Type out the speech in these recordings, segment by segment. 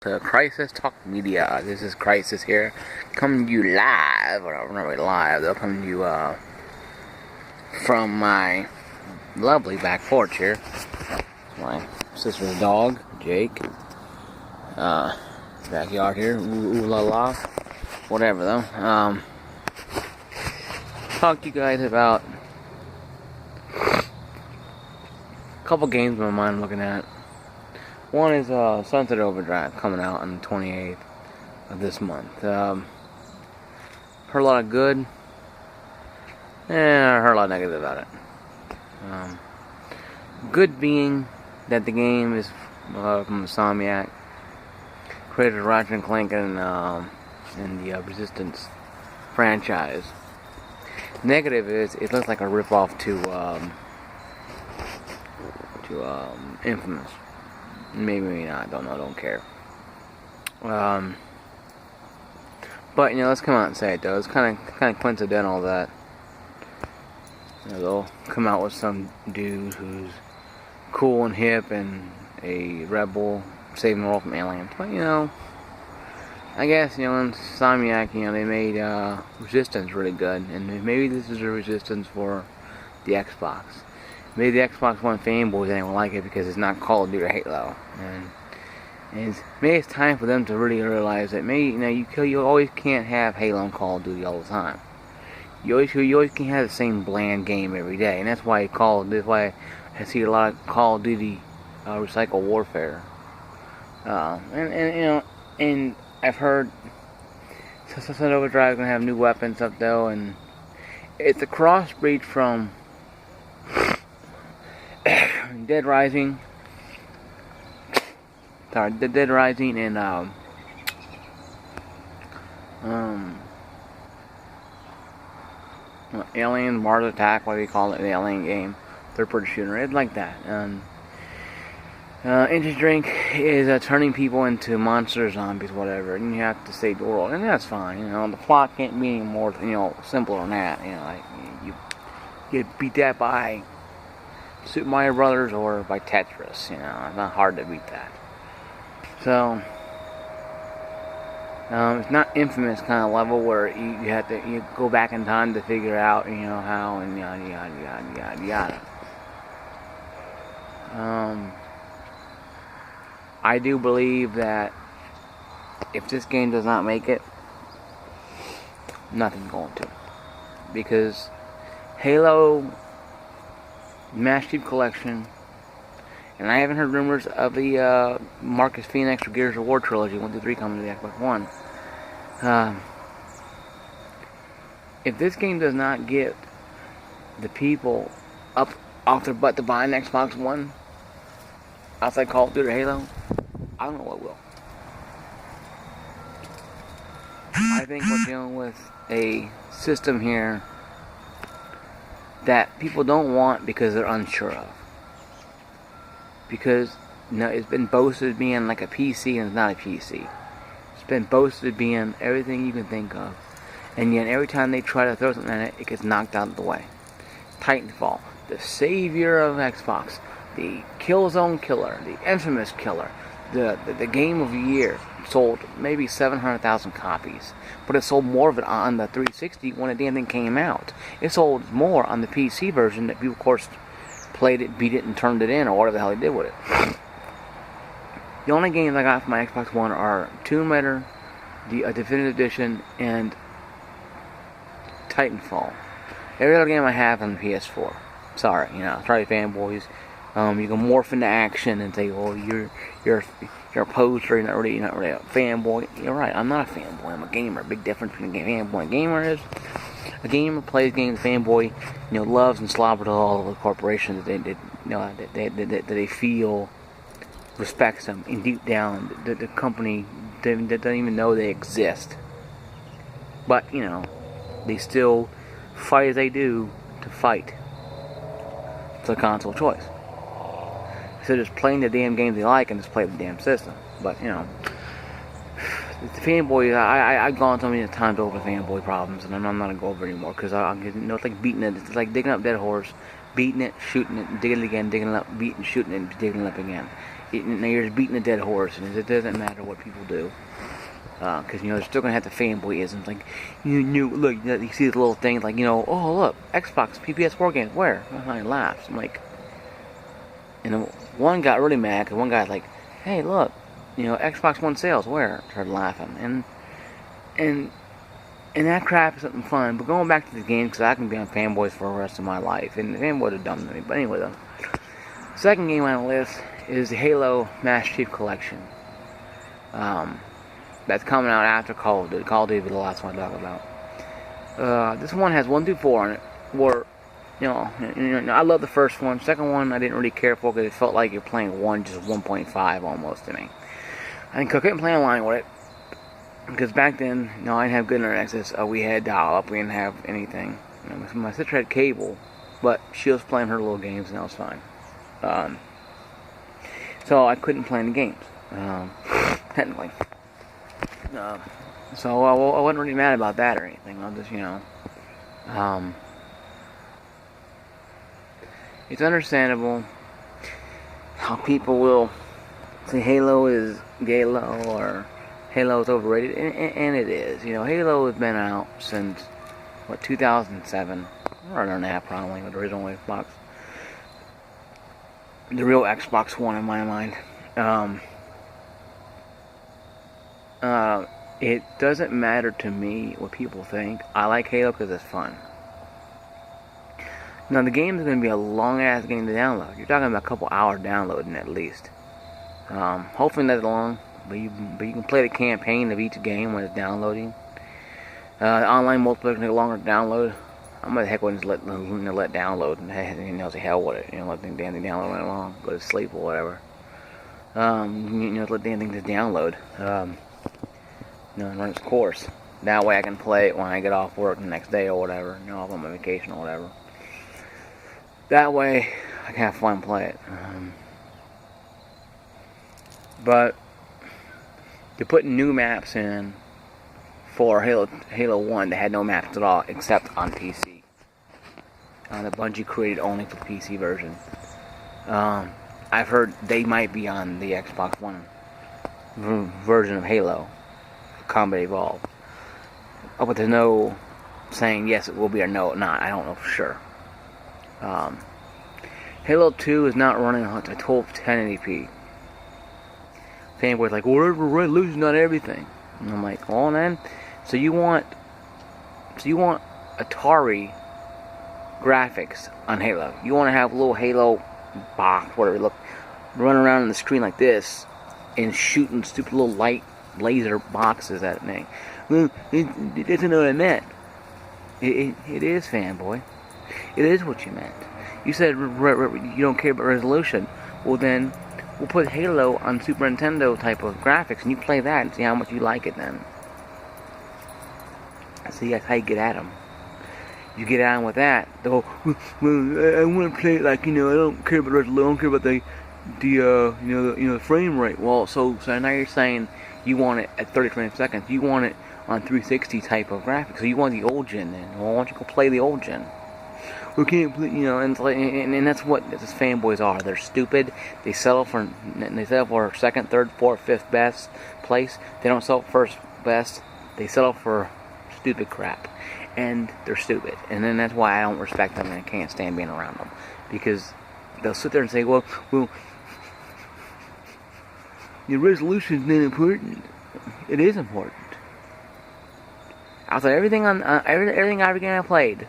to Crisis Talk Media. This is Crisis here, coming to you live, or not really live, they'll come to you from my lovely back porch here. My sister's dog, Jake. Backyard here, ooh la la, whatever though. Talk to you guys about a couple games in my mind I'm looking at. One is Sunset Overdrive coming out on the 28th of this month. Heard a lot of good, and I heard a lot of negative about it. Good being that the game is from Insomniac, created Ratchet and Clank and the Resistance franchise. Negative is it looks like a ripoff to Infamous. Maybe not. Don't care. But let's come out and say it though. It's kind of coincidental that they'll come out with some dude who's cool and hip and a rebel saving the world from aliens. But I guess Insomniac, they made Resistance really good, and maybe this is a Resistance for the Xbox. Maybe the Xbox One fanboys ain't gonna like it because it's not Call of Duty or Halo, and maybe it's time for them to really realize that maybe you always can't have Halo and Call of Duty all the time. You always can't have the same bland game every day, and that's why I see a lot of Call of Duty recycle warfare, and I've heard Sunset Overdrive is gonna have new weapons up though, and it's a crossbreed from Dead Rising and Alien, Mars Attack, what do you call it, the Alien game, third-person shooter. It's like that. Energy drink is turning people into monsters, zombies, whatever, and you have to save the world, and that's fine. The plot can't be any more, simpler than that. You get beat that by Super Mario Brothers or by Tetris. It's not hard to beat that. So it's not Infamous kind of level where you have to go back in time to figure out how, and yada yada yada yada yada. I do believe that if this game does not make it, nothing's going to, because Halo Master Chief Collection, and I haven't heard rumors of the Marcus Phoenix or Gears of War trilogy 1 through 3 coming to the Xbox One. If this game does not get the people up off their butt to buy an Xbox One outside Call of Duty or Halo, I don't know what will. I think we're dealing with a system here that people don't want because they're unsure of. Because it's been boasted as being like a PC, and it's not a PC. It's been boasted as being everything you can think of, and yet every time they try to throw something at it, it gets knocked out of the way. Titanfall, the savior of Xbox, the Killzone killer, the infamous killer, the game of the year, sold maybe 700,000 copies, but it sold more of it on the 360 when the damn thing came out. It sold more on the PC version that people, of course, played it, beat it, and turned it in, or whatever the hell they did with it. The only games I got for my Xbox One are Tomb Raider, the Definitive Edition, and Titanfall. Every other game I have on the PS4. Sorry, fanboys. You can morph into action and say, "Oh, you're a poser. You're not really a fanboy." You're right. I'm not a fanboy. I'm a gamer. Big difference between a fanboy and a gamer is a gamer plays games. A fanboy, loves and slobbers all of the corporations that they feel respects them, and deep down, the company that doesn't even know they exist. But they still fight as they do to fight. It's a console choice. So just playing the damn games they like and just play the damn system. But the fanboy, I've gone so many times over fanboy problems, and I'm not gonna go over anymore because it's like beating it. It's like digging up dead horse, beating it, shooting it, digging it again, digging it up, beating, shooting it, and digging it up again. you're just beating a dead horse, and it doesn't matter what people do. Because, they're still going to have the fanboyisms. Like, look, you see the little things like, oh, look, Xbox, PPS4 games, where? And he laughs. I'm like, and one got really mad, because one guy's like, hey, look, Xbox One sales, where? Started laughing. And that crap is something fun. But going back to the game, because I can be on fanboys for the rest of my life. And the fanboys are dumb to me. But anyway, though. Second game on the list is the Halo Master Chief Collection. That's coming out after Call of Duty. Call of Duty will be the last one I talk about. This one has 1 through 4 on it. Where, I love the first one. Second one I didn't really care for because it felt like you're playing just 1.5 almost to me. I couldn't play online with it because back then, I didn't have good internet access. We had dial-up. We didn't have anything. My sister had cable, but she was playing her little games and that was fine. So I couldn't play any games, technically. So I wasn't really mad about that or anything. I'll just, it's understandable how people will say Halo is gay-low or Halo is overrated, and it is. Halo has been out since, 2007, or an hour and a half probably, with the original Xbox. The real Xbox One in my mind. It doesn't matter to me what people think. I like Halo because it's fun. Now the game is going to be a long ass game to download. You're talking about a couple hours downloading at least. Hopefully not long, but you can play the campaign of each game when it's downloading. The online multiplayer can take longer to download. I'm gonna heck with it, let download and say hell with it. Let the damn thing download right along, go to sleep or whatever. Let the damn thing just download. And run its course. That way I can play it when I get off work the next day or whatever. Off on my vacation or whatever. That way I can have fun and play it. But to put new maps in for Halo 1 that had no maps at all except on PC. That Bungie created only for the PC version. I've heard they might be on the Xbox One version of Halo, Combat Evolved. But there's no saying yes it will be or no not. I don't know for sure. Halo 2 is not running at 121080p. Fanboys like, well, resolution on everything. And I'm like, oh man, so you want Atari graphics on Halo? You want to have a little Halo box, whatever, look, run around on the screen like this and shooting stupid little light laser boxes at me? Well, it doesn't know what I meant. It is, fanboy. It is what you meant. You said you don't care about resolution. Well then, we'll put Halo on Super Nintendo type of graphics, and you play that and see how much you like it then. See, that's how you get at them. You get at them with that. They go, well, I want to play it like, I don't care about resolution, I don't care about the frame rate. Well, so now you're saying you want it at 30 frames per second. You want it on 360 type of graphics. So you want the old gen then. Well, why don't you go play the old gen? We can't play, and that's what these fanboys are. They're stupid. They settle for second, third, fourth, fifth best place. They don't settle for first best. They settle for stupid crap, and they're stupid. And then that's why I don't respect them and I can't stand being around them, because they'll sit there and say, well, your resolution's not important. It is important. I'll say everything every game I played,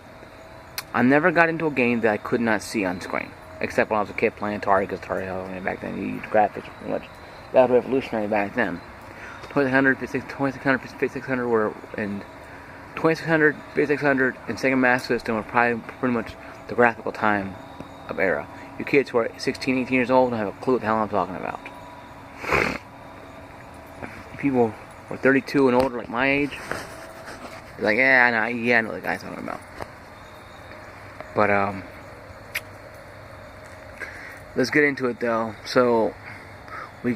I never got into a game that I could not see on screen. Except when I was a kid playing Atari, because Atari, back then, you used graphics pretty much. That was revolutionary back then. 2600, 5600 were, and 2600, 5600, and Sega Master System were probably pretty much the graphical time of era. You kids who are 16, 18 years old don't have a clue what the hell I'm talking about. People who are 32 and older, like my age, they're like, I know the guy's talking about. But, let's get into it though. So, we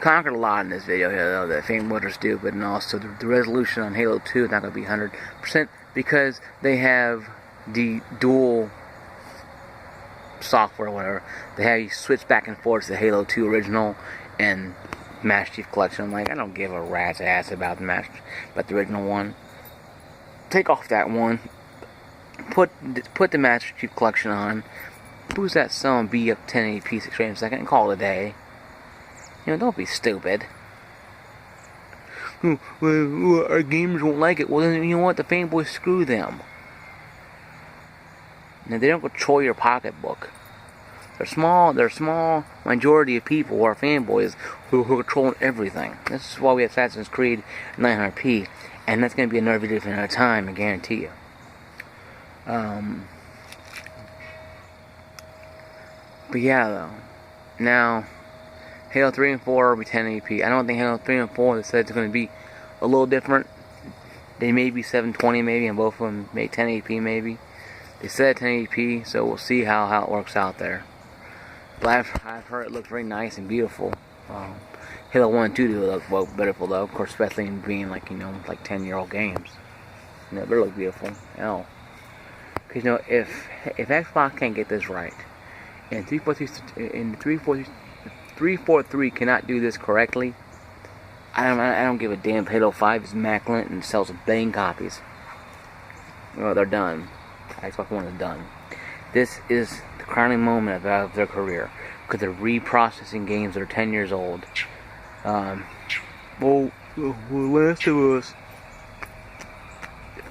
conquered a lot in this video here though. The fanboys are stupid, and also the resolution on Halo 2 is not going to be 100% because they have the dual software or whatever, they have you switch back and forth to the Halo 2 original and Master Chief Collection. I'm like, I don't give a rat's ass about the original one. Take off that one. Put the Master Chief Collection on. Boost that son be up 1080p 6 frames a second and call it a day. You know, don't be stupid. Well, our gamers won't like it. Well, then you know what? The fanboys, screw them. Now, they don't control your pocketbook. They're a small majority of people who are fanboys who control everything. This is why we have Assassin's Creed 900p, and that's going to be another video for another time, I guarantee you. But yeah, though. Now, Halo 3 and 4 will be 1080p. I don't think Halo 3 and 4, they said it's going to be a little different. They may be 720 maybe, and both of them may 1080p maybe. They said 1080p, so we'll see how it works out there. But I've heard it looks very nice and beautiful. Halo 1 and 2 do look beautiful though, of course, especially in being like 10-year-old games. You know, they look beautiful. Hell, because you know if Xbox can't get this right, and 343 cannot do this correctly, I don't give a damn if Halo 5 is immaculate and sells a billion copies. Well, they're done. Xbox One is done. This is the crowning moment of their career, because they're reprocessing games that are 10 years old. Last of Us.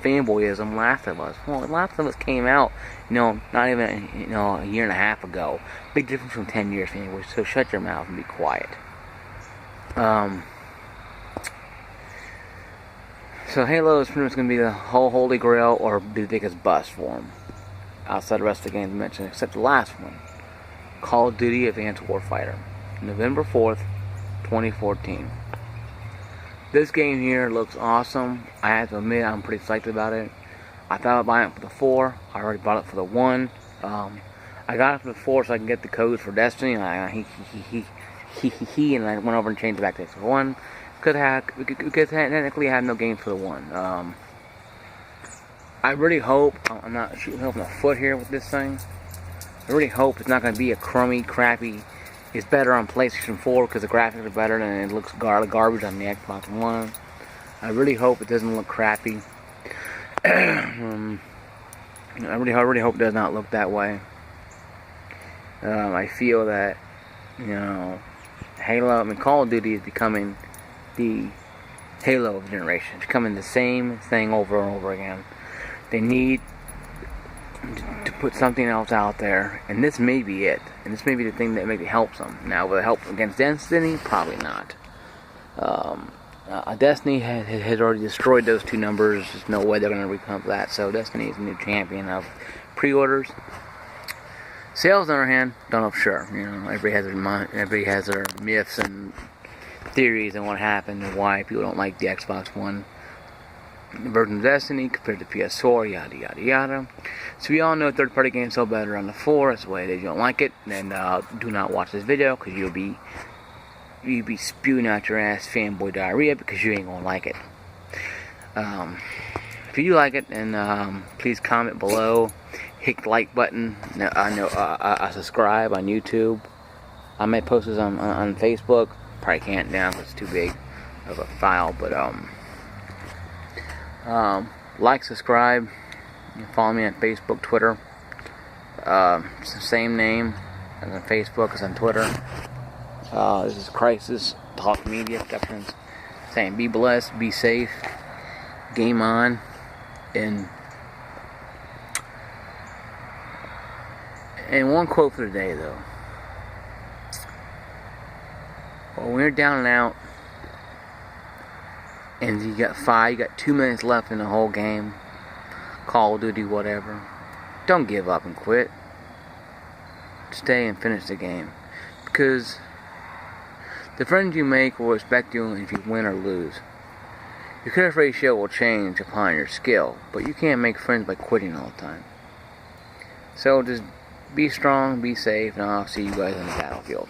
Fanboyism, Last of Us. Well, Last of Us came out, not even a year and a half ago. Big difference from 10 years, fanboys. So shut your mouth and be quiet. So Halo is pretty much going to be the whole holy grail, or be the biggest bust for them. Outside the rest of the games mentioned, except the last one, Call of Duty Advanced Warfighter, November 4th, 2014. This game here looks awesome. I have to admit, I'm pretty psyched about it. I thought about buying it for the 4. I already bought it for the 1. I got it for the 4 so I can get the codes for Destiny. And I went over and changed it back to the 1. Because technically I have no game for the 1. I really hope, I'm not shooting myself in the foot here with this thing. I really hope it's not going to be a crummy, crappy. It's better on PlayStation 4 because the graphics are better and it looks garbage on the Xbox One. I really hope it doesn't look crappy. I really hope it does not look that way. I feel that, Call of Duty is becoming the Halo of generation. It's becoming the same thing over and over again. They need to put something else out there, and this may be it. And this may be the thing that maybe helps them. Now, will it help against Destiny? Probably not. Destiny has already destroyed those two numbers. There's no way they're going to recomp that. So Destiny is the new champion of pre-orders. Sales, on the other hand, don't know for sure. Everybody has their myths and theories on what happened and why people don't like the Xbox One version of Destiny compared to PS4, yada yada yada. So we all know third-party games sell better on the 4. That's the way if you don't like it, then do not watch this video, because you'll be spewing out your ass fanboy diarrhea because you ain't gonna like it. If you do like it, then please comment below, hit the like button, subscribe on YouTube. I may post this on Facebook. Probably can't now because it's too big of a file, but like, subscribe, follow me on Facebook, Twitter. It's the same name as on Facebook as on Twitter. This is Crisis Talk Media Productions saying be blessed, be safe, game on, and one quote for the day though. When you're down and out, and you got 2 minutes left in the whole game, Call of Duty, whatever, don't give up and quit. Stay and finish the game, because the friends you make will respect you if you win or lose. Your credit ratio will change upon your skill, but you can't make friends by quitting all the time. So just be strong, be safe, and I'll see you guys on the battlefield.